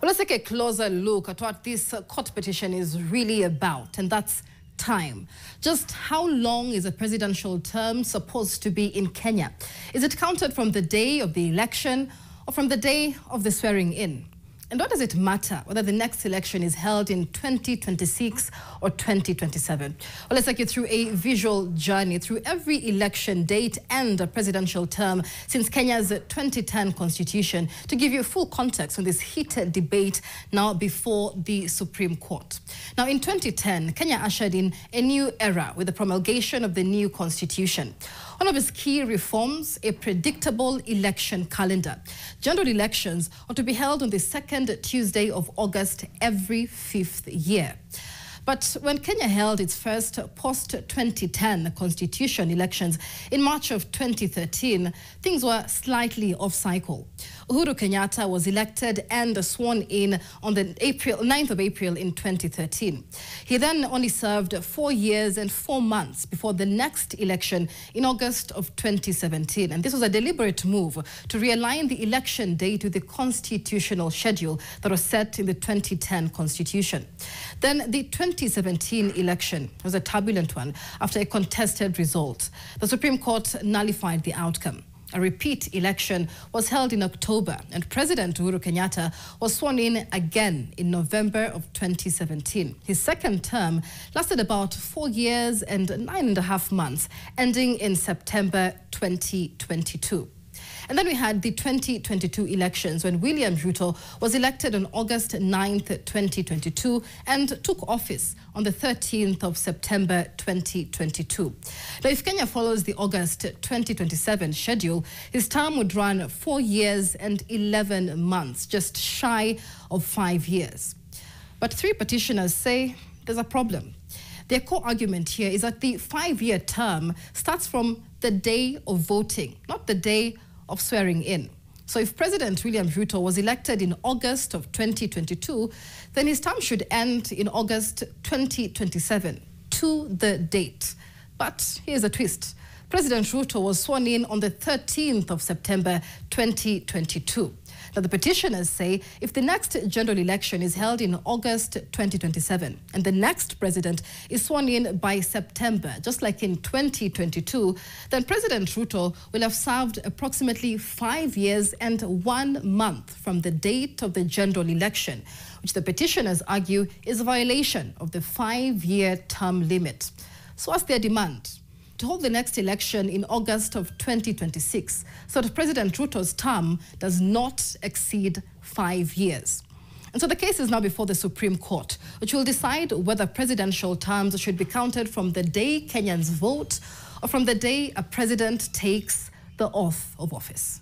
Well, let's take a closer look at what this court petition is really about, and that's time. Just how long is a presidential term supposed to be in Kenya? Is it counted from the day of the election or from the day of the swearing in? And what does it matter whether the next election is held in 2026 or 2027? Well, let's take you through a visual journey through every election date and a presidential term since Kenya's 2010 constitution to give you full context on this heated debate now before the Supreme Court. Now, in 2010, Kenya ushered in a new era with the promulgation of the new constitution. One of its key reforms, a predictable election calendar. General elections are to be held on the second Tuesday of August every 5th year. But when Kenya held its first post-2010 constitution elections in March of 2013, things were slightly off-cycle. Uhuru Kenyatta was elected and sworn in on the 9th of April in 2013. He then only served 4 years and 4 months before the next election in August of 2017. And this was a deliberate move to realign the election date with the constitutional schedule that was set in the 2010 constitution. Then the 2017 election was a turbulent one after a contested result. The Supreme Court nullified the outcome. A repeat election was held in October, and President Uhuru Kenyatta was sworn in again in November of 2017. His second term lasted about 4 years and 9.5 months, ending in September 2022. And then we had the 2022 elections when William Ruto was elected on August 9th, 2022 and took office on the 13th of September 2022. Now, if Kenya follows the August 2027 schedule, his term would run 4 years and 11 months, just shy of 5 years. But 3 petitioners say there's a problem. Their core argument here is that the 5-year term starts from the day of voting, not the day of swearing in. So if President William Ruto was elected in August of 2022, then his term should end in August 2027 to the date. But here's a twist. President Ruto was sworn in on the 13th of September 2022. Now, the petitioners say if the next general election is held in August 2027 and the next president is sworn in by September, just like in 2022, then President Ruto will have served approximately 5 years and 1 month from the date of the general election, which the petitioners argue is a violation of the 5-year term limit. So what's their demand? To hold the next election in August of 2026 so that President Ruto's term does not exceed 5 years. And so the case is now before the Supreme Court, which will decide whether presidential terms should be counted from the day Kenyans vote or from the day a president takes the oath of office.